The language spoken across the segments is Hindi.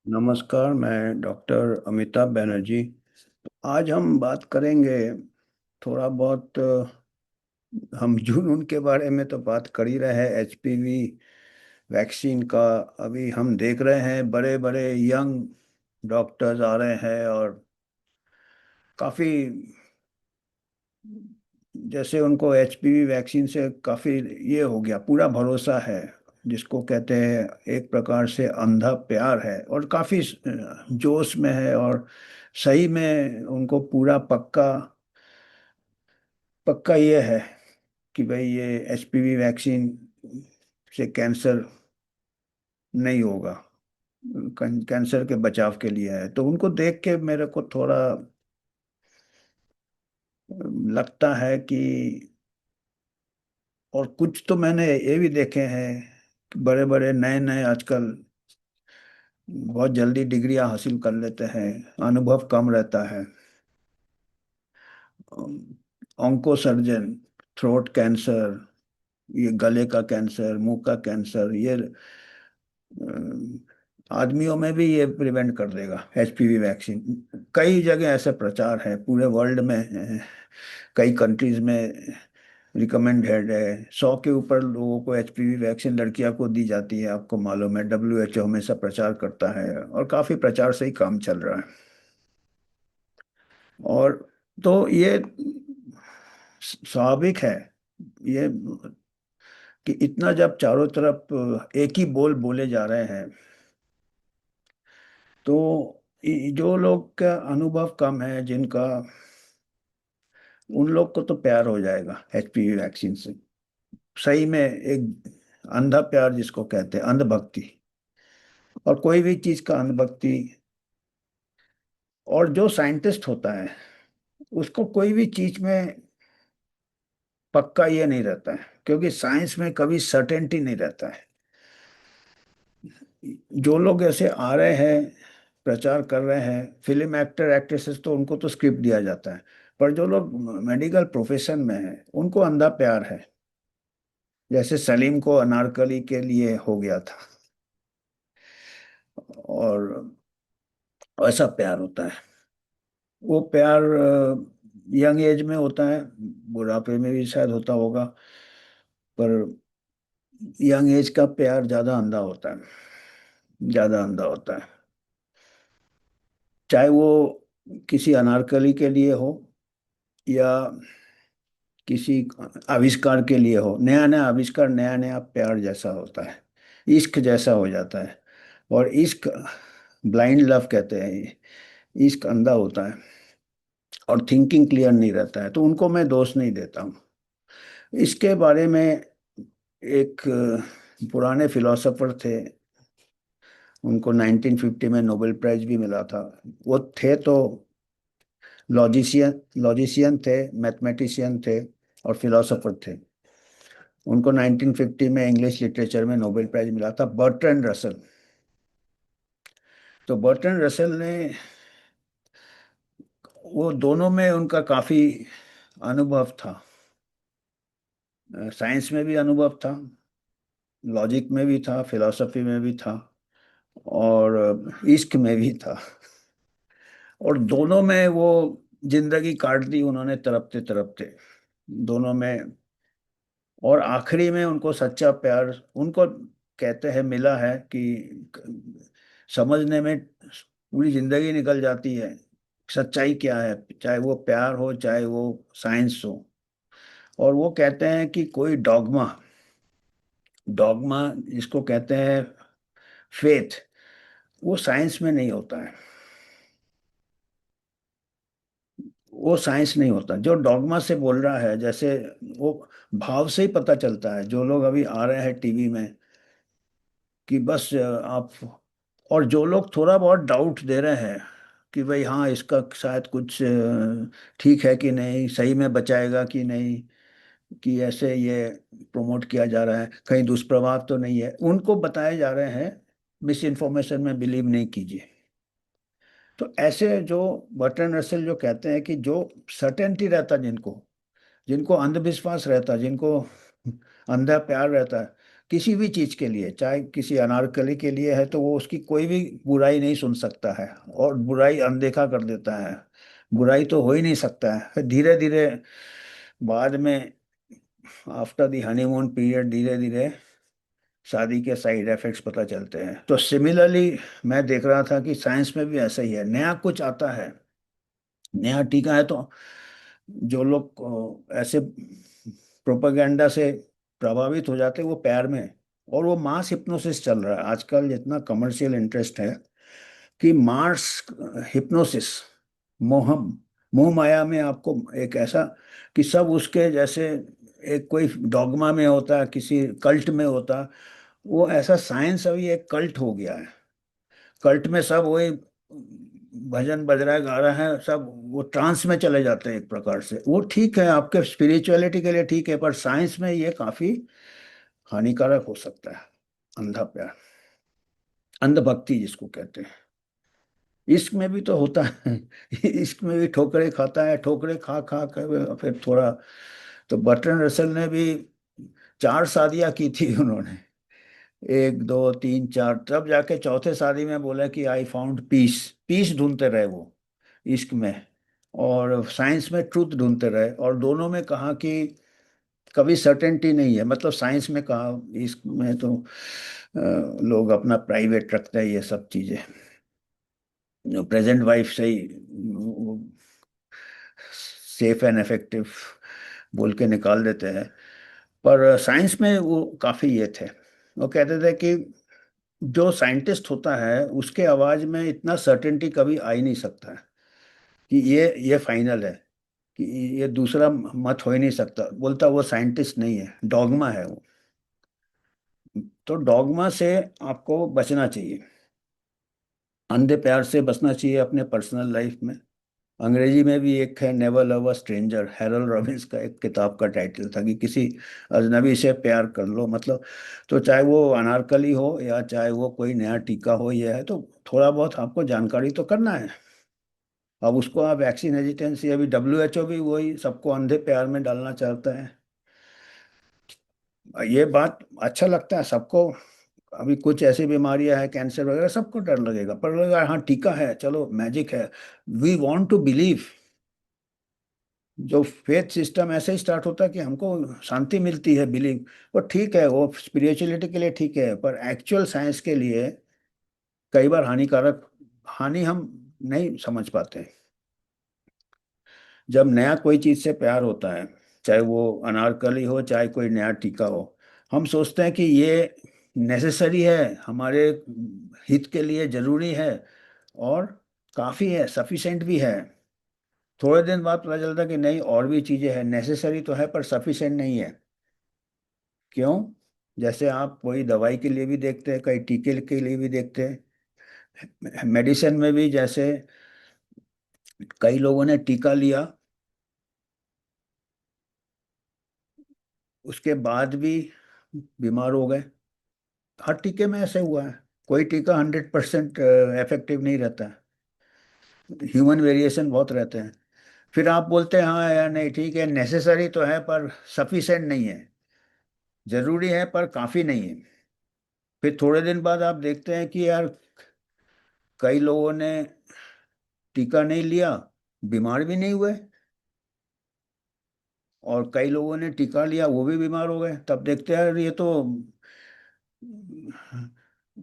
नमस्कार। मैं डॉक्टर अमिताभ बनर्जी। आज हम बात करेंगे थोड़ा बहुत। हम जुनून के बारे में तो बात कर ही रहे हैं, एचपीवी वैक्सीन का। अभी हम देख रहे हैं बड़े बड़े यंग डॉक्टर्स आ रहे हैं और काफ़ी, जैसे उनको एचपीवी वैक्सीन से काफ़ी ये हो गया, पूरा भरोसा है। जिसको कहते हैं एक प्रकार से अंधा प्यार है, और काफ़ी जोश में है। और सही में उनको पूरा पक्का पक्का ये है कि भाई ये एचपीवी वैक्सीन से कैंसर नहीं होगा, कैंसर के बचाव के लिए है। तो उनको देख के मेरे को थोड़ा लगता है कि, और कुछ तो मैंने ये भी देखे हैं कि बड़े बड़े नए नए आजकल बहुत जल्दी डिग्रियां हासिल कर लेते हैं, अनुभव कम रहता है। ऑन्को सर्जन, थ्रोट कैंसर, ये गले का कैंसर, मुंह का कैंसर, ये आदमियों में भी ये प्रिवेंट कर देगा एचपीवी वैक्सीन। कई जगह ऐसे प्रचार है पूरे वर्ल्ड में, कई कंट्रीज में रिकमेंडेड है। 100 के ऊपर लोगों को एचपीवी वैक्सीन लड़कियों को दी जाती है। आपको मालूम है, डब्ल्यूएचओ हमेशा प्रचार करता है और काफी प्रचार से ही काम चल रहा है। और तो ये स्वाभाविक है ये कि इतना जब चारों तरफ एक ही बोल बोले जा रहे हैं, तो जो लोग का अनुभव कम है, जिनका, उन लोग को तो प्यार हो जाएगा एचपीवी वैक्सीन से। सही में एक अंधा प्यार जिसको कहते हैं, अंधभक्ति। और कोई भी चीज का अंधभक्ति, और जो साइंटिस्ट होता है उसको कोई भी चीज में पक्का ये नहीं रहता है, क्योंकि साइंस में कभी सर्टेनिटी नहीं रहता है। जो लोग ऐसे आ रहे हैं, प्रचार कर रहे हैं, फिल्म एक्टर एक्ट्रेसेस, तो उनको तो स्क्रिप्ट दिया जाता है। पर जो लोग मेडिकल प्रोफेशन में हैं उनको अंधा प्यार है। जैसे सलीम को अनारकली के लिए हो गया था, और ऐसा प्यार होता है। वो प्यार यंग एज में होता है, बुढ़ापे में भी शायद होता होगा, पर यंग एज का प्यार ज्यादा अंधा होता है, ज्यादा अंधा होता है। चाहे वो किसी अनारकली के लिए हो, या किसी आविष्कार के लिए हो। नया नया आविष्कार, नया नया प्यार जैसा होता है, इश्क जैसा हो जाता है। और इश्क ब्लाइंड लव कहते हैं, इश्क अंधा होता है और थिंकिंग क्लियर नहीं रहता है। तो उनको मैं दोष नहीं देता हूँ। इसके बारे में एक पुराने फिलोसोफर थे, उनको 1950 में नोबेल प्राइज भी मिला था। वो थे तो लॉजिशियन लॉजिशियन थे, मैथमेटिशियन थे और फिलोसोफर थे। उनको 1950 में इंग्लिश लिटरेचर में नोबेल प्राइज मिला था, बर्ट्रैंड रसल। तो बर्ट्रैंड रसल ने, वो दोनों में उनका काफी अनुभव था। साइंस में भी अनुभव था, लॉजिक में भी था, फिलॉसफी में भी था, और इश्क में भी था। और दोनों में वो जिंदगी काट दी उन्होंने, तड़पते तड़पते दोनों में। और आखिरी में उनको सच्चा प्यार, उनको कहते हैं, मिला है कि समझने में पूरी जिंदगी निकल जाती है सच्चाई क्या है, चाहे वो प्यार हो चाहे वो साइंस हो। और वो कहते हैं कि कोई डॉगमा, डॉगमा जिसको कहते हैं फेथ, वो साइंस में नहीं होता है। वो साइंस नहीं होता जो डॉगमा से बोल रहा है। जैसे वो भाव से ही पता चलता है, जो लोग अभी आ रहे हैं टीवी में कि बस आप, और जो लोग थोड़ा बहुत डाउट दे रहे हैं कि भाई हाँ इसका शायद कुछ ठीक है कि नहीं, सही में बचाएगा कि नहीं, कि ऐसे ये प्रमोट किया जा रहा है, कहीं दुष्प्रभाव तो नहीं है, उनको बताए जा रहे हैं मिस इन्फॉर्मेशन में बिलीव नहीं कीजिए। तो ऐसे जो बर्ट्रैंड रसेल जो कहते हैं कि जो सर्टेनिटी रहता, जिनको जिनको अंधविश्वास रहता, जिनको अंधा प्यार रहता है, किसी भी चीज के लिए, चाहे किसी अनारकली के लिए है तो वो उसकी कोई भी बुराई नहीं सुन सकता है, और बुराई अनदेखा कर देता है। बुराई तो हो ही नहीं सकता है। फिर धीरे धीरे बाद में, आफ्टर द हनीमून पीरियड, धीरे धीरे शादी के साइड इफेक्ट्स पता चलते हैं। तो सिमिलरली मैं देख रहा था कि साइंस में भी ऐसा ही है, नया कुछ आता है, नया टीका है, तो जो लोग ऐसे प्रोपेगेंडा से प्रभावित हो जाते हैं वो पैर में। और वो मास हिप्नोसिस चल रहा है आजकल, जितना कमर्शियल इंटरेस्ट है कि मास हिप्नोसिस, मोहम, मोह माया में आपको एक ऐसा कि सब उसके जैसे, एक कोई डॉगमा में होता, किसी कल्ट में होता, वो ऐसा साइंस अभी एक कल्ट हो गया है। कल्ट में सब वही भजन बज रहा है, गा रहा है, सब वो ट्रांस में चले जाते हैं एक प्रकार से। वो ठीक है आपके स्पिरिचुअलिटी के लिए ठीक है, पर साइंस में ये काफी हानिकारक हो सकता है। अंधा प्यार, अंधभक्ति जिसको कहते हैं। इश्क में भी तो होता है इश्क में भी ठोकरें खाता है, ठोकरें खा खा कर फिर थोड़ा। तो बर्ट्रैंड रसल ने भी 4 शादियां की थी उन्होंने, 1 2 3 4, तब जाके चौथे शादी में बोला कि आई फाउंड पीस। पीस ढूंढते रहे वो इश्क में, और साइंस में ट्रूथ ढूंढते रहे, और दोनों में कहा कि कभी सर्टेनिटी नहीं है। मतलब साइंस में कहा, इश्क में तो लोग अपना प्राइवेट रखते हैं ये सब चीजें, प्रेजेंट वाइफ से ही सेफ एंड इफेक्टिव बोल के निकाल देते हैं। पर साइंस में वो काफी ये थे, वो कहते थे कि जो साइंटिस्ट होता है उसके आवाज में इतना सर्टेनिटी कभी आ ही नहीं सकता है कि ये फाइनल है, कि ये दूसरा मत हो ही नहीं सकता। बोलता वो साइंटिस्ट नहीं है, डॉगमा है वो। तो डॉगमा से आपको बचना चाहिए, अंधे प्यार से बचना चाहिए अपने पर्सनल लाइफ में। अंग्रेजी में भी एक है, never love a stranger, Harold Robins का एक किताब का टाइटल था कि किसी अजनबी से प्यार कर लो। मतलब तो चाहे वो अनारकली हो या चाहे वो कोई नया टीका हो, ये है तो थोड़ा बहुत आपको जानकारी तो करना है। अब उसको आप वैक्सीन हेजिटेंसी, अभी WHO भी वही सबको अंधे प्यार में डालना चाहता है। ये बात अच्छा लगता है सबको। अभी कुछ ऐसी बीमारियां हैं, कैंसर वगैरह, सबको डर लगेगा, पर लगेगा हाँ टीका है, चलो मैजिक है। We want to believe. जो फेथ सिस्टम ऐसे ही स्टार्ट होता है कि हमको शांति मिलती है, बिलीव। वो ठीक है, वो स्पिरिचुअलिटी के लिए ठीक है, पर एक्चुअल साइंस के लिए कई बार हानिकारक, हानि हम नहीं समझ पाते। जब नया कोई चीज से प्यार होता है, चाहे वो अनारकली हो चाहे कोई नया टीका हो, हम सोचते हैं कि ये नेसेसरी है, हमारे हित के लिए जरूरी है, और काफी है, सफिशिएंट भी है। थोड़े दिन बाद पता चलता है कि नहीं, और भी चीजें हैं, नेसेसरी तो है पर सफिशिएंट नहीं है। क्यों? जैसे आप वही दवाई के लिए भी देखते हैं, कई टीके के लिए भी देखते हैं, मेडिसिन में भी। जैसे कई लोगों ने टीका लिया, उसके बाद भी बीमार हो गए। हर टीके में ऐसे हुआ है, कोई टीका 100% इफेक्टिव नहीं रहता है, ह्यूमन वेरिएशन बहुत रहते हैं। फिर आप बोलते हैं हाँ यार नहीं ठीक है, नेसेसरी तो है पर सफिशिएंट नहीं है, जरूरी है पर काफी नहीं है। फिर थोड़े दिन बाद आप देखते हैं कि यार कई लोगों ने टीका नहीं लिया, बीमार भी नहीं हुए, और कई लोगों ने टीका लिया वो भी बीमार हो गए। तब देखते हैं यार ये तो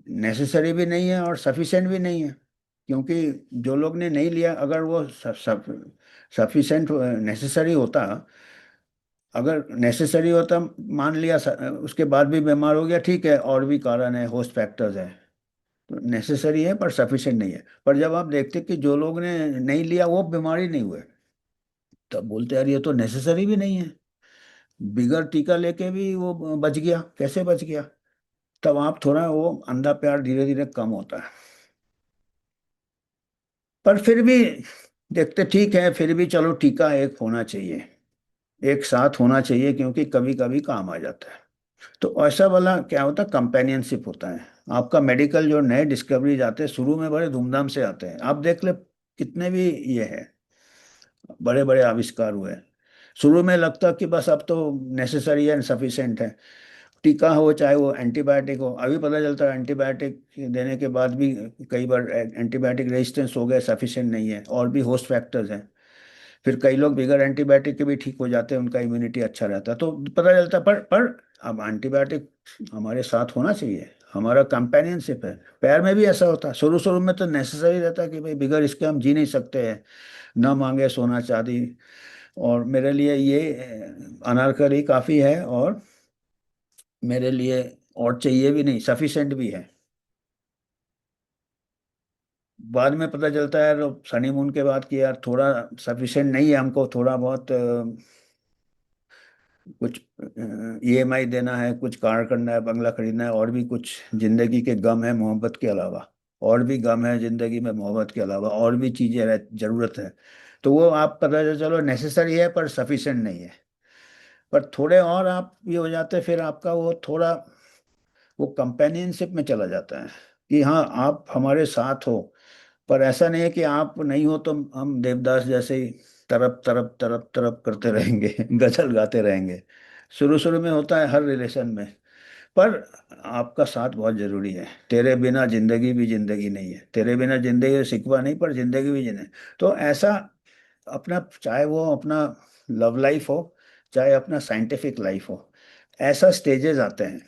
नेसेसरी भी नहीं है और सफिशिएंट भी नहीं है। क्योंकि जो लोग ने नहीं लिया, अगर वो सफिशिएंट नेसेसरी होता, अगर नेसेसरी होता, मान लिया उसके बाद भी बीमार हो गया, ठीक है, और भी कारण है, होस्ट फैक्टर्स है, तो नेसेसरी है पर सफिशिएंट नहीं है। पर जब आप देखते कि जो लोग ने नहीं लिया वो बीमारी नहीं हुए, तब बोलते यार ये तो नेसेसरी भी नहीं है, बिगर टीका लेके भी वो बच गया, कैसे बच गया? तब आप थोड़ा वो अंधा प्यार धीरे धीरे कम होता है। पर फिर भी देखते ठीक है, फिर भी चलो टीका एक होना चाहिए, एक साथ होना चाहिए, क्योंकि कभी कभी काम आ जाता है। तो ऐसा वाला क्या होता है, कंपेनियनशिप होता है। आपका मेडिकल जो नए डिस्कवरीज आते हैं शुरू में बड़े धूमधाम से आते हैं, आप देख ले कितने भी ये है, बड़े बड़े आविष्कार हुए, शुरू में लगता कि बस अब तो नेसेसरी एंड सफिशिएंट है। टीका हो चाहे वो एंटीबायोटिक हो, अभी पता चलता है एंटीबायोटिक देने के बाद भी कई बार एंटीबायोटिक रेजिस्टेंस हो गया, सफिशिएंट नहीं है, और भी होस्ट फैक्टर्स हैं। फिर कई लोग बगैर एंटीबायोटिक के भी ठीक हो जाते हैं, उनका इम्यूनिटी अच्छा रहता है, तो पता चलता है। पर अब एंटीबायोटिक हमारे साथ होना चाहिए, हमारा कंपेनियनशिप है। पैर में भी ऐसा होता है, शुरू शुरू में तो नेसेसरी रहता है कि भाई बगैर इसके हम जी नहीं सकते हैं, ना मांगे सोना चांदी। और मेरे लिए ये अनारकली काफ़ी है, और मेरे लिए और चाहिए भी नहीं, सफिशिएंट भी है। बाद में पता चलता है यार, हनीमून के बाद कि यार थोड़ा सफिशिएंट नहीं है, हमको थोड़ा बहुत कुछ ईएमआई देना है, कुछ कार करना है, बंगला खरीदना है, और भी कुछ जिंदगी के गम है मोहब्बत के अलावा। और भी गम है जिंदगी में मोहब्बत के अलावा, और भी चीजें जरूरत है। तो वो आप पता चलो नेसेसरी है पर सफिशिएंट नहीं है। पर थोड़े और आप ये हो जाते हैं, फिर आपका वो थोड़ा वो कंपेनियनशिप में चला जाता है कि हाँ आप हमारे साथ हो। पर ऐसा नहीं है कि आप नहीं हो तो हम देवदास जैसे ही तरप तरप तरप तरप करते रहेंगे गजल गाते रहेंगे। शुरू शुरू में होता है हर रिलेशन में। पर आपका साथ बहुत जरूरी है, तेरे बिना जिंदगी भी जिंदगी नहीं है, तेरे बिना जिंदगी सिकवा नहीं पर जिंदगी भी जिंदगी। तो ऐसा अपना, चाहे वो अपना लव लाइफ हो, चाहे अपना साइंटिफिक लाइफ हो, ऐसा स्टेजेस आते हैं।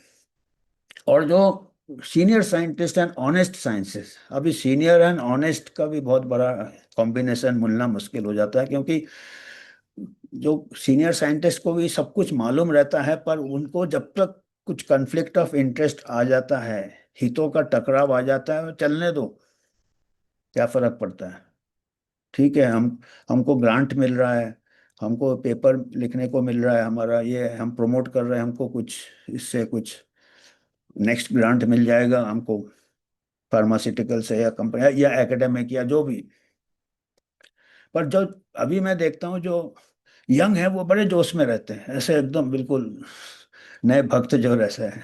और जो senior scientist and honest sciences, अभी सीनियर एंड ऑनेस्ट का भी बहुत बड़ा कॉम्बिनेशन मिलना मुश्किल हो जाता है, क्योंकि जो सीनियर साइंटिस्ट को भी सब कुछ मालूम रहता है, पर उनको जब तक कुछ कन्फ्लिक्ट ऑफ इंटरेस्ट आ जाता है, हितों का टकराव आ जाता है, चलने दो, क्या फर्क पड़ता है। ठीक है, हमको ग्रांट मिल रहा है, हमको पेपर लिखने को मिल रहा है, हमारा ये हम प्रमोट कर रहे हैं, हमको कुछ इससे कुछ नेक्स्ट ग्रांट मिल जाएगा हमको, फार्मास्यूटिकल से या कंपनी या एकेडमिक या जो भी। पर जो अभी मैं देखता हूँ जो यंग है वो बड़े जोश में रहते हैं, ऐसे एकदम बिल्कुल नए भक्त जो रहते हैं।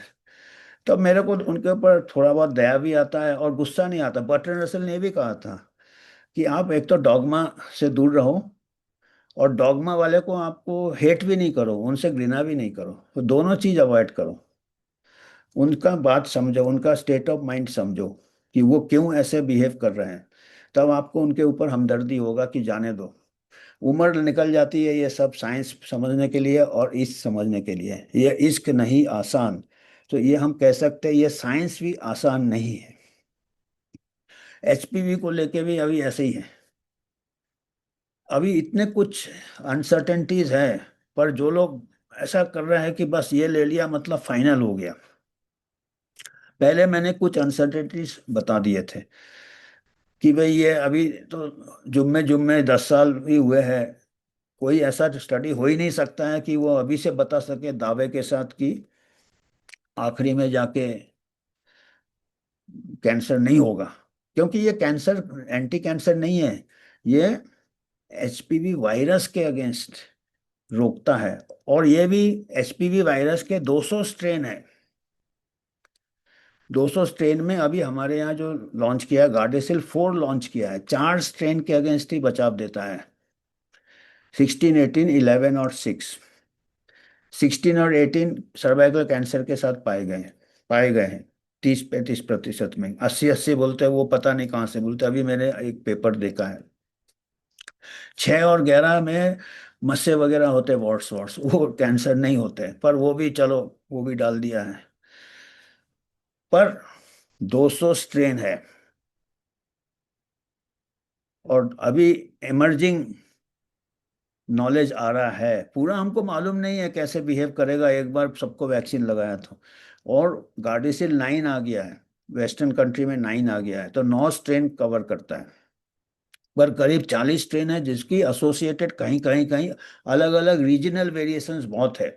तब मेरे को उनके ऊपर थोड़ा बहुत दया भी आता है और गुस्सा नहीं आता। बर्ट्रैंड रसल ने भी कहा था कि आप एक तो डॉगमा से दूर रहो, और डॉगमा वाले को आपको हेट भी नहीं करो, उनसे घृणा भी नहीं करो, तो दोनों चीज अवॉइड करो। उनका बात समझो, उनका स्टेट ऑफ माइंड समझो कि वो क्यों ऐसे बिहेव कर रहे हैं। तब आपको उनके ऊपर हमदर्दी होगा कि जाने दो, उम्र निकल जाती है ये सब साइंस समझने के लिए और इश्क समझने के लिए। ये इश्क नहीं आसान, तो ये हम कह सकते हैं ये साइंस भी आसान नहीं है। एचपीवी को लेके भी अभी ऐसे ही है, अभी इतने कुछ अनसर्टेनिटीज है। पर जो लोग ऐसा कर रहे हैं कि बस ये ले लिया मतलब फाइनल हो गया। पहले मैंने कुछ अनसर्टेनिटीज बता दिए थे कि भाई ये अभी तो जुम्मे जुम्मे 10 साल भी हुए हैं, कोई ऐसा स्टडी हो ही नहीं सकता है कि वो अभी से बता सके दावे के साथ कि आखिरी में जाके कैंसर नहीं होगा। क्योंकि ये कैंसर एंटी कैंसर नहीं है, ये एचपीवी वायरस के अगेंस्ट रोकता है। और ये भी एचपीवी वायरस के 200 स्ट्रेन है। 200 स्ट्रेन में अभी हमारे यहाँ जो लॉन्च किया है, गार्डेसिल 4 लॉन्च किया है, 4 स्ट्रेन के अगेंस्ट ही बचाव देता है। 16, 18, 11 और 6। 16 और 18 सर्वाइकल कैंसर के साथ पाए गए हैं 30-35% में। 80-80 बोलते हैं, वो पता नहीं कहाँ से बोलते हैं। अभी मैंने एक पेपर देखा है। 6 और 11 में मस्से वगैरह होते, वॉट्स वॉट्स, वो कैंसर नहीं होते, पर वो भी चलो, वो भी डाल दिया है। पर 200 स्ट्रेन है। और अभी इमर्जिंग नॉलेज आ रहा है, पूरा हमको मालूम नहीं है कैसे बिहेव करेगा एक बार सबको वैक्सीन लगाया तो। और गार्डेसिल 9 आ गया है, वेस्टर्न कंट्री में 9 आ गया है, तो 9 स्ट्रेन कवर करता है। पर करीब 40 स्ट्रेन है जिसकी एसोसिएटेड कहीं कहीं कहीं अलग अलग रीजनल वेरिएशंस बहुत है।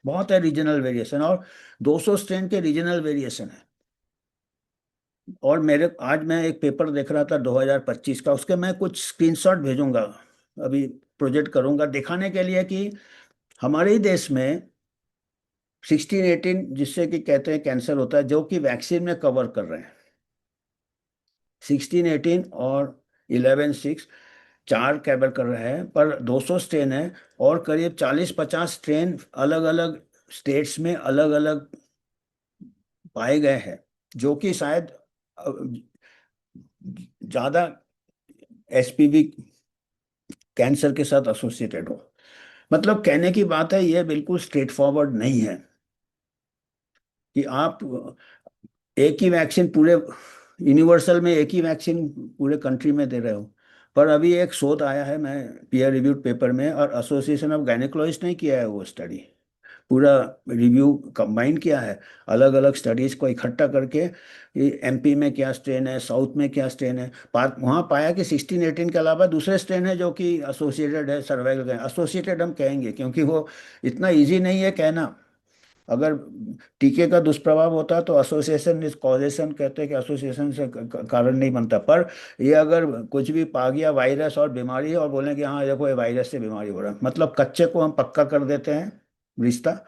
बहुत है रीजनल वेरिएशन, और 200 स्ट्रेन के रीजनल वेरिएशन है। और मेरे आज मैं एक पेपर देख रहा था 2025 का, उसके मैं कुछ स्क्रीनशॉट भेजूंगा, अभी प्रोजेक्ट करूंगा दिखाने के लिए कि हमारे ही देश में 16-18 जिससे कि कहते हैं कैंसर होता है, जो कि वैक्सीन में कवर कर रहे हैं। 16-18 और 11-6 4 कवर कर रहे हैं, पर 200 स्ट्रेन है। और करीब 40-50 स्ट्रेन अलग अलग स्टेट्स में अलग अलग पाए गए हैं, जो कि शायद ज्यादा एसपीवी कैंसर के साथ एसोसिएटेड हो। मतलब कहने की बात है, ये बिल्कुल स्ट्रेट फॉरवर्ड नहीं है कि आप एक ही वैक्सीन पूरे यूनिवर्सल में, एक ही वैक्सीन पूरे कंट्री में दे रहे हो। पर अभी एक शोध आया है, मैं पीयर रिव्यूड पेपर में, और एसोसिएशन ऑफ गायनेकोलॉजिस्ट ने किया है वो स्टडी, पूरा रिव्यू कंबाइन किया है, अलग अलग स्टडीज को इकट्ठा करके, एमपी में क्या स्ट्रेन है, साउथ में क्या स्ट्रेन है, वहाँ पाया कि 16 18 के अलावा दूसरे स्ट्रेन है जो कि एसोसिएटेड है सर्वाइकल। एसोसिएटेड हम कहेंगे क्योंकि वो इतना इजी नहीं है कहना। अगर टीके का दुष्प्रभाव होता तो एसोसिएशन इज कॉजेशन कहते हैं कि एसोसिएशन से कारण नहीं बनता। पर ये अगर कुछ भी पा गया वायरस और बीमारी है और बोलें कि हाँ देखो ये वायरस से बीमारी हो रहा है, मतलब कच्चे को हम पक्का कर देते हैं रिश्ता।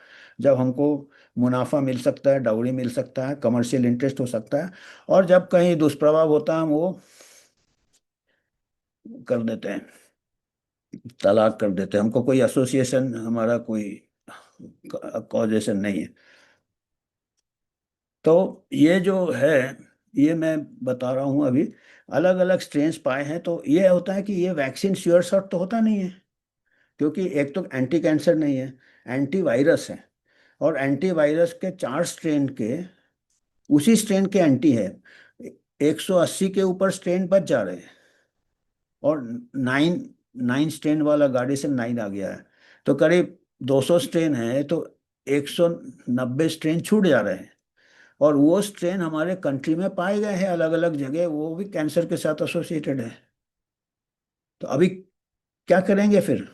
जब हमको मुनाफा मिल सकता है, डाउरी मिल सकता है, कमर्शियल इंटरेस्ट हो सकता है, और जब कहीं दुष्प्रभाव होता है हम वो कर देते हैं, तलाक कर देते हैं। हमको कोई एसोसिएशन, हमारा कोई कॉजेशन नहीं है। तो ये जो है, ये मैं बता रहा हूँ अभी, अलग अलग स्ट्रेन्स पाए हैं। तो ये होता है कि ये वैक्सीन श्योर शॉट तो होता नहीं है, क्योंकि एक तो एंटी कैंसर नहीं है, एंटी वायरस है। और एंटी वायरस के 4 स्ट्रेन के, उसी स्ट्रेन के एंटी है, 180 के ऊपर स्ट्रेन बच जा रहे हैं, और 9 9 स्ट्रेन वाला गाड़ी से 9 आ गया है, तो करीब 200 स्ट्रेन है, तो 190 स्ट्रेन छूट जा रहे हैं। और वो स्ट्रेन हमारे कंट्री में पाए गए हैं अलग अलग जगह, वो भी कैंसर के साथ एसोसिएटेड है। तो अभी क्या करेंगे फिर?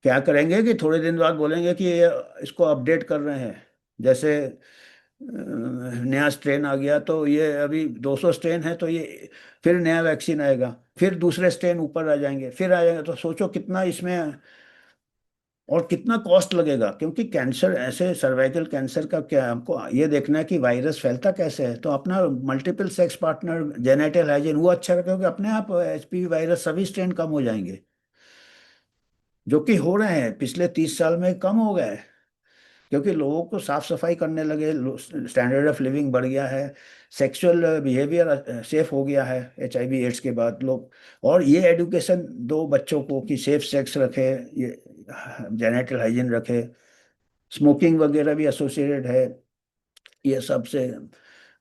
क्या करेंगे कि थोड़े दिन बाद बोलेंगे कि ये इसको अपडेट कर रहे हैं, जैसे नया स्ट्रेन आ गया तो ये अभी 200 स्ट्रेन है, तो ये फिर नया वैक्सीन आएगा, फिर दूसरे स्ट्रेन ऊपर आ जाएंगे, फिर आ जाएंगे। तो सोचो कितना इसमें और कितना कॉस्ट लगेगा, क्योंकि कैंसर ऐसे, सर्वाइकल कैंसर का क्या है, हमको ये देखना है कि वायरस फैलता कैसे है। तो अपना multiple sex partner genital hygiene वो अच्छा रखोगे, अपने आप एचपीवी वायरस सभी स्ट्रेन कम हो जाएंगे, जो कि हो रहे हैं पिछले 30 साल में कम हो गए। क्योंकि लोगों को साफ सफाई करने लगे, स्टैंडर्ड ऑफ लिविंग बढ़ गया है, सेक्सुअल बिहेवियर सेफ हो गया है एचआईवी एड्स के बाद लोग। और ये एडुकेशन दो बच्चों को कि सेफ सेक्स रखे, ये जेनेटल हाइजीन रखे, स्मोकिंग वगैरह भी एसोसिएटेड है ये सबसे,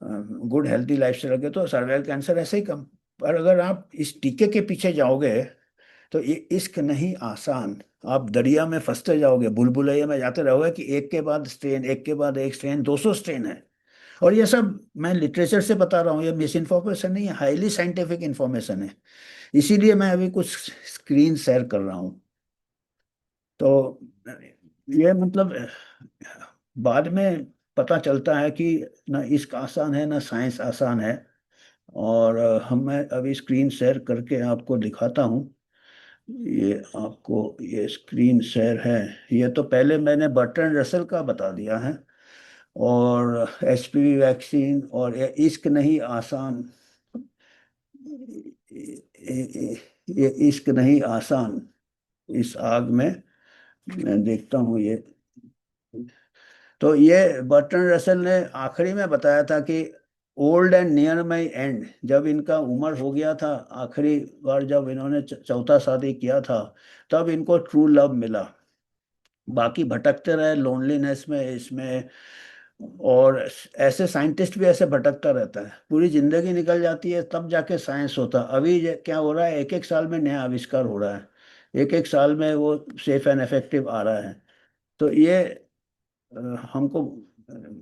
गुड हेल्थी लाइफ से रखे तो सर्वाइकल कैंसर ऐसे ही कम। पर अगर आप इस टीके के पीछे जाओगे तो ये इश्क नहीं आसान, आप दरिया में फंसते जाओगे, भूलभुलैया में जाते रहोगे कि एक के बाद स्ट्रेन, एक के बाद एक स्ट्रेन, 200 स्ट्रेन है। और ये सब मैं लिटरेचर से बता रहा हूँ, ये मिस इन्फॉर्मेशन नहीं है, हाईली साइंटिफिक इन्फॉर्मेशन है। इसीलिए मैं अभी कुछ स्क्रीन शेयर कर रहा हूँ। तो ये मतलब बाद में पता चलता है कि ना इश्क आसान है ना साइंस आसान है। और हम मैं अभी स्क्रीन शेयर करके आपको दिखाता हूँ। ये आपको ये स्क्रीन शेयर है। ये तो पहले मैंने बर्ट्रैंड रसल का बता दिया है, और एचपीवी वैक्सीन, और ये इश्क नहीं आसान, ये इश्क नहीं आसान, इस आग में, मैं देखता हूँ ये। तो ये बर्ट्रैंड रसल ने आखिरी में बताया था कि old and near my and, जब इनका उम्र हो गया था, आखिरी बार जब इन्होंने चौथा शादी किया था, तब इनको ट्रू लव मिला। बाकी भटकते रहे लोनलीनेस में, इसमें। और ऐसे साइंटिस्ट भी ऐसे भटकता रहता है, पूरी जिंदगी निकल जाती है तब जाके साइंस होता। अभी क्या हो रहा है, एक एक साल में नया आविष्कार हो रहा है, एक एक साल में वो सेफ एंड इफेक्टिव आ रहा है। तो ये अ, हमको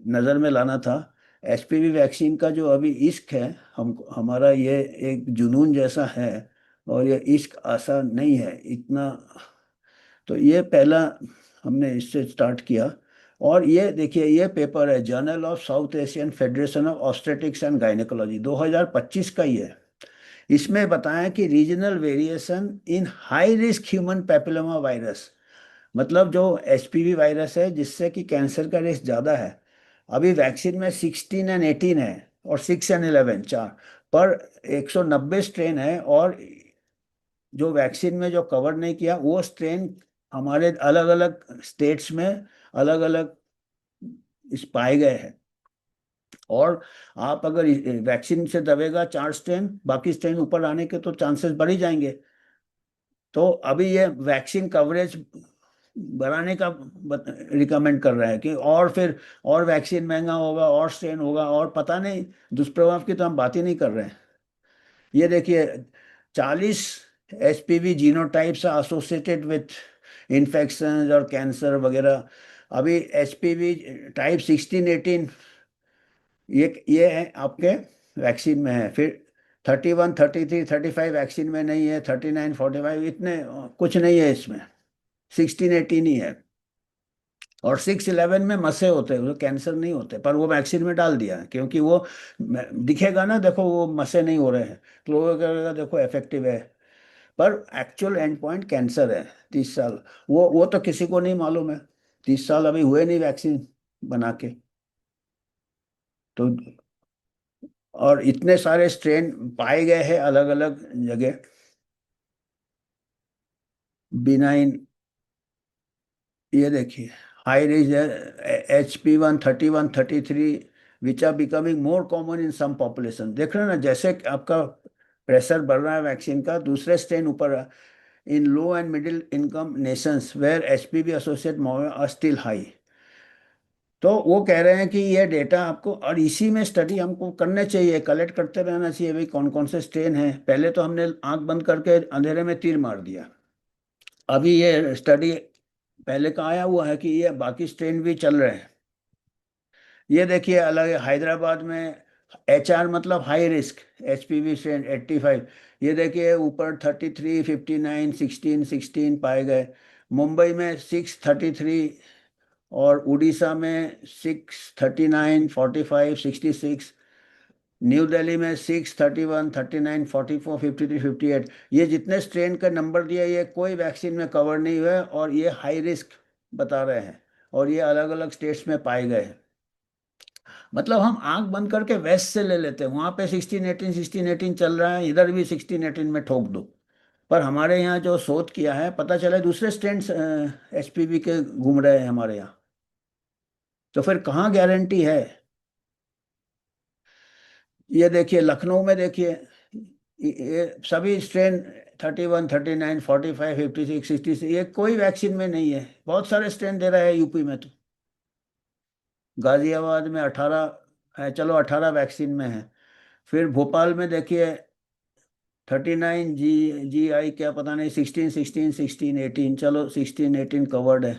नज़र में लाना था। एचपीवी वैक्सीन का जो अभी इश्क है, हम हमारा ये एक जुनून जैसा है, और ये इश्क आसान नहीं है इतना। तो ये पहला हमने इससे स्टार्ट किया। और ये देखिए, ये पेपर है journal of south Asian federation of obstetrics and gynaecology, 2025 का ही है। इसमें बताया कि regional variation in high risk human papilloma virus, मतलब जो एचपीवी वायरस है जिससे कि कैंसर का रिस्क ज़्यादा है। अभी वैक्सीन में 16 एंड 18 है, और 6 एंड 11 चार, पर 190 स्ट्रेन है। और जो वैक्सीन में जो कवर नहीं किया वो स्ट्रेन हमारे अलग अलग स्टेट्स में अलग अलग इस पाए गए हैं। और आप अगर वैक्सीन से दबेगा 4 स्ट्रेन, बाकी स्ट्रेन ऊपर आने के तो चांसेस बढ़ ही जाएंगे। तो अभी ये वैक्सीन कवरेज बढ़ाने का रिकमेंड कर रहा है कि और फिर और वैक्सीन महंगा होगा और स्ट्रेन होगा और पता नहीं, दुष्प्रभाव की तो हम बात ही नहीं कर रहे हैं। ये देखिए 40 HPV genotypes associated with infection और कैंसर वगैरह। अभी एचपीवी टाइप 16 18 ये है आपके वैक्सीन में है। फिर 31 33 35 वैक्सीन में नहीं है, 39 45 इतने कुछ नहीं है इसमें, 16 18 ही है। और 6 11 में मसे होते हैं, वो कैंसर नहीं होते, पर वो वैक्सीन में डाल दिया है क्योंकि वो दिखेगा ना, देखो वो मसे नहीं हो रहे हैं तो लोगों को लगेगा देखो इफेक्टिव है, पर एक्चुअल एंड पॉइंट कैंसर है। 30 साल, वो तो किसी को नहीं मालूम है, 30 साल अभी हुए नहीं वैक्सीन बना के। तो और इतने सारे स्ट्रेन पाए गए हैं अलग अलग जगह। बिनाइन, ये देखिए हाई रिस्क है HP1 31 33 which are becoming more common in some population. देख रहे हैं ना, जैसे कि आपका प्रेशर बढ़ रहा है वैक्सीन का, दूसरे स्ट्रेन ऊपर in low and middle income nations where HPV associate are still high. तो वो कह रहे हैं कि ये डेटा आपको, और इसी में स्टडी हमको करने चाहिए, कलेक्ट करते रहना चाहिए भाई कौन कौन से स्ट्रेन है। पहले तो हमने आंख बंद करके अंधेरे में तीर मार दिया, अभी ये स्टडी पहले का आया हुआ है कि ये बाकी स्ट्रेन भी चल रहे हैं। ये देखिए अलग है, हैदराबाद में HR मतलब हाई रिस्क, HPV स्ट्रेन 85। ये देखिए ऊपर 33 59 16 16 पाए गए। मुंबई में 6 33, और उड़ीसा में 6 39 45 66। न्यू दिल्ली में 6 31 39 44 53 58। ये जितने स्ट्रेन का नंबर दिया, ये कोई वैक्सीन में कवर नहीं हुए और ये हाई रिस्क बता रहे हैं, और ये अलग अलग स्टेट्स में पाए गए हैं। मतलब हम आंख बंद करके वेस्ट से ले लेते हैं, वहां पे 16 18 चल रहा है, इधर भी 16 18 में ठोक दो। पर हमारे यहाँ जो शोध किया है, पता चला दूसरे स्ट्रेन HPV के घूम रहे हैं हमारे यहाँ। तो फिर कहाँ गारंटी है। ये देखिए लखनऊ में देखिए, ये सभी स्ट्रेन 31 39 45 56 66, ये कोई वैक्सीन में नहीं है, बहुत सारे स्ट्रेन दे रहा है यूपी में तो। गाजियाबाद में 18 है, चलो 18 वैक्सीन में है। फिर भोपाल में देखिए 39 GI क्या पता नहीं, 16 16 16 18, चलो 16 18 कवर्ड है।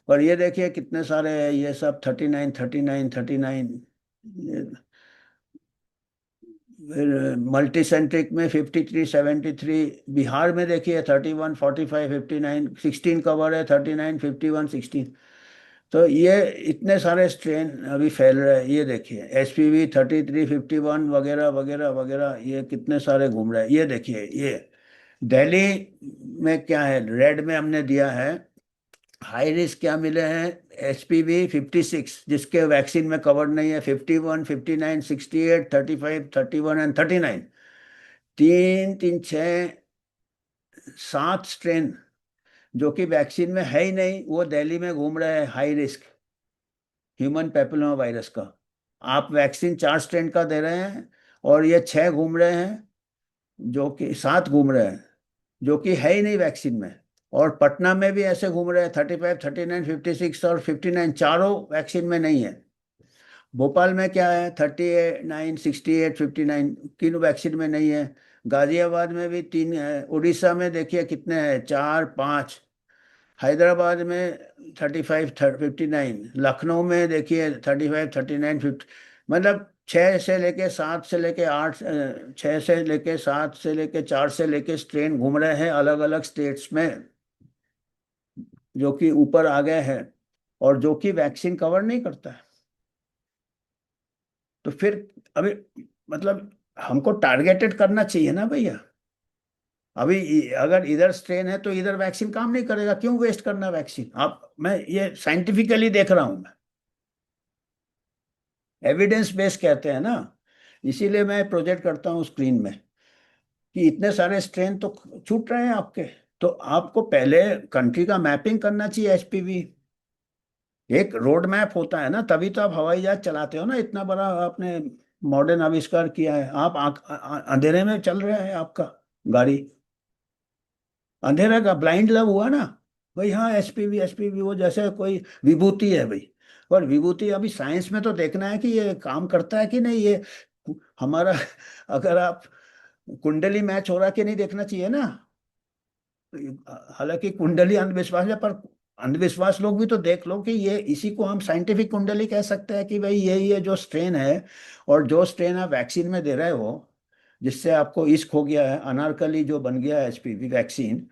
पर ये देखिए कितने सारे हैं, ये सब 39 39 39। फिर मल्टीसेंट्रिक में 53 73। बिहार में देखिए 31 45 59, 16 कवर है, 39 51 16। तो ये इतने सारे स्ट्रेन अभी फैल रहे हैं। ये देखिए HPV 33 51 वगैरह वगैरह वगैरह, ये कितने सारे घूम रहे हैं। ये देखिए ये दिल्ली में क्या है, रेड में हमने दिया है, हाई रिस्क क्या मिले हैं, HPV 56 जिसके वैक्सीन में कवर नहीं है, 51 59 68 35 31 एंड 39। 3 3 6 7 स्ट्रेन जो कि वैक्सीन में है ही नहीं, वो दिल्ली में घूम रहे हैं high risk human papilloma virus का। आप वैक्सीन 4 स्ट्रेन का दे रहे हैं और ये 6 घूम रहे हैं, जो कि 7 घूम रहे हैं जो कि है ही नहीं वैक्सीन में। और पटना में भी ऐसे घूम रहे हैं, 35 39 56 और 59, चारों वैक्सीन में नहीं है। भोपाल में क्या है, 39 68 59, तीनों वैक्सीन में नहीं है। गाजियाबाद में भी 3 है। उड़ीसा में देखिए कितने हैं, 4 5। हैदराबाद में 35 59। लखनऊ में देखिए 35 39 50। मतलब 6 से लेके 7 से लेके 8, 6 से लेके 7 से लेके 4 से लेके स्ट्रेन घूम रहे हैं अलग अलग स्टेट्स में, जो कि ऊपर आ गए हैं और जो कि वैक्सीन कवर नहीं करता है। तो फिर अभी मतलब हमको टारगेटेड करना चाहिए ना भैया। अभी अगर इधर स्ट्रेन है तो इधर वैक्सीन काम नहीं करेगा, क्यों वेस्ट करना वैक्सीन। आप, मैं ये साइंटिफिकली देख रहा हूं, मैं एविडेंस बेस्ड कहते हैं ना, इसीलिए मैं प्रोजेक्ट करता हूँ स्क्रीन में कि इतने सारे स्ट्रेन तो छूट रहे हैं आपके। तो आपको पहले कंट्री का मैपिंग करना चाहिए HPV, एक रोड मैप होता है ना, तभी तो आप हवाई जहाज चलाते हो ना, इतना बड़ा आपने मॉडर्न आविष्कार किया है। आप अंधेरे में चल रहे हैं आपका गाड़ी, अंधेरा का ब्लाइंड लव हुआ ना। भाई हाँ, एसपीवी एसपीवी वो जैसे कोई विभूति है भाई। और विभूति अभी साइंस में तो देखना है कि ये काम करता है कि नहीं ये हमारा अगर आप कुंडली मैच हो रहा कि नहीं देखना चाहिए ना। हालांकि कुंडली अंधविश्वास है, पर अंधविश्वास लोग भी तो देख लो कि ये इसी को हम साइंटिफिक कुंडली कह सकते हैं कि भाई ये जो स्ट्रेन है, और जो स्ट्रेन आप वैक्सीन में दे रहे हो, जिससे आपको इश्क हो गया है, अनारकली जो बन गया है एचपीवी वैक्सीन,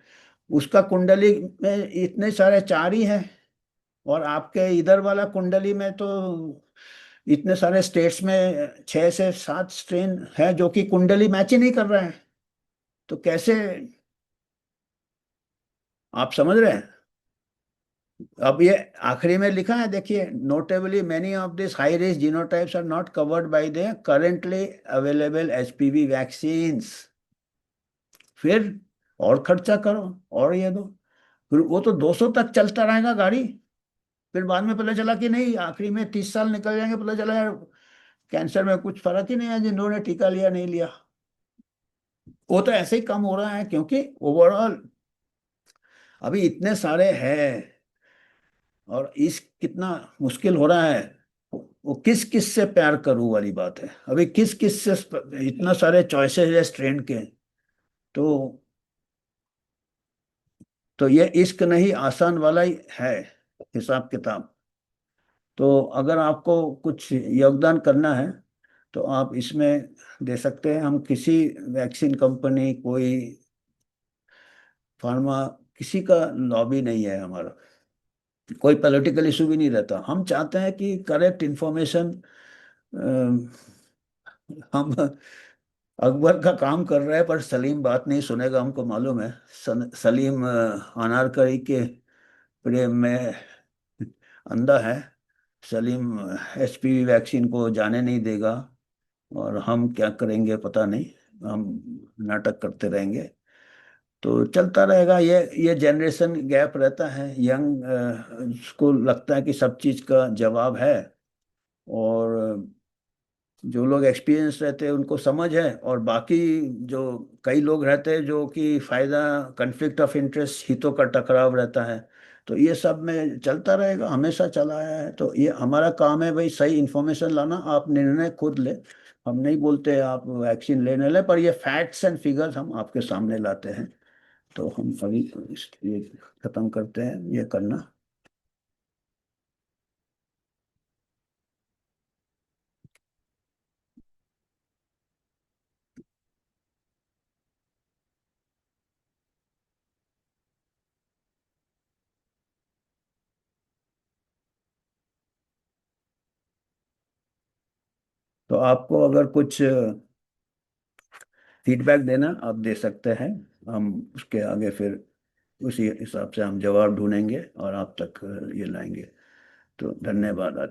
उसका कुंडली में इतने सारे चार ही हैं। और आपके इधर वाला कुंडली में तो इतने सारे स्टेट्स में 6 से 7 स्ट्रेन है जो कि कुंडली मैच ही नहीं कर रहे हैं। तो कैसे, आप समझ रहे हैं। अब ये आखिरी में लिखा है देखिए, notably many of this high risk genotypes are not covered by the currently available HPV vaccines. फिर और खर्चा करो और ये दो, फिर वो तो 200 तक चलता रहेगा गाड़ी। फिर बाद में पता चला कि नहीं, आखिरी में 30 साल निकल जाएंगे, पता चला यार कैंसर में कुछ फर्क ही नहीं है जिन्होंने टीका लिया नहीं लिया। वो तो ऐसे ही कम हो रहा है क्योंकि ओवरऑल अभी इतने सारे हैं, और इस कितना मुश्किल हो रहा है। वो किस किस से प्यार करूं वाली बात है, अभी किस किस से इतना सारे चॉइसेस है स्ट्रेन के। तो ये इश्क नहीं आसान वाला ही है हिसाब किताब। तो अगर आपको कुछ योगदान करना है तो आप इसमें दे सकते हैं। हम किसी वैक्सीन कंपनी, कोई फार्मा, किसी का लॉबी नहीं है हमारा, कोई पॉलिटिकल इशू भी नहीं रहता। हम चाहते हैं कि करेक्ट इंफॉर्मेशन, हम अकबर का काम कर रहे हैं पर सलीम बात नहीं सुनेगा, हमको मालूम है। सलीम अनारकली के प्रेम में अंधा है। सलीम एचपीवी वैक्सीन को जाने नहीं देगा, और हम क्या करेंगे पता नहीं, हम नाटक करते रहेंगे। तो चलता रहेगा ये जनरेशन गैप रहता है। यंग को लगता है कि सब चीज का जवाब है, और जो लोग एक्सपीरियंस रहते हैं उनको समझ है, और बाकी जो कई लोग रहते हैं जो कि फायदा, कन्फ्लिक्ट ऑफ इंटरेस्ट, हितों का टकराव रहता है। तो ये सब में चलता रहेगा, हमेशा चला आया है। तो ये हमारा काम है भाई, सही इंफॉर्मेशन लाना, आप निर्णय खुद ले। हम नहीं बोलते आप वैक्सीन लेने ले, पर ये फैक्ट्स एंड फिगर्स हम आपके सामने लाते हैं। तो हम अभी ये खत्म करते हैं ये करना। तो आपको अगर कुछ फीडबैक देना, आप दे सकते हैं। हम उसके आगे फिर उसी हिसाब से हम जवाब ढूंढेंगे और आप तक ये लाएंगे। तो धन्यवाद आज।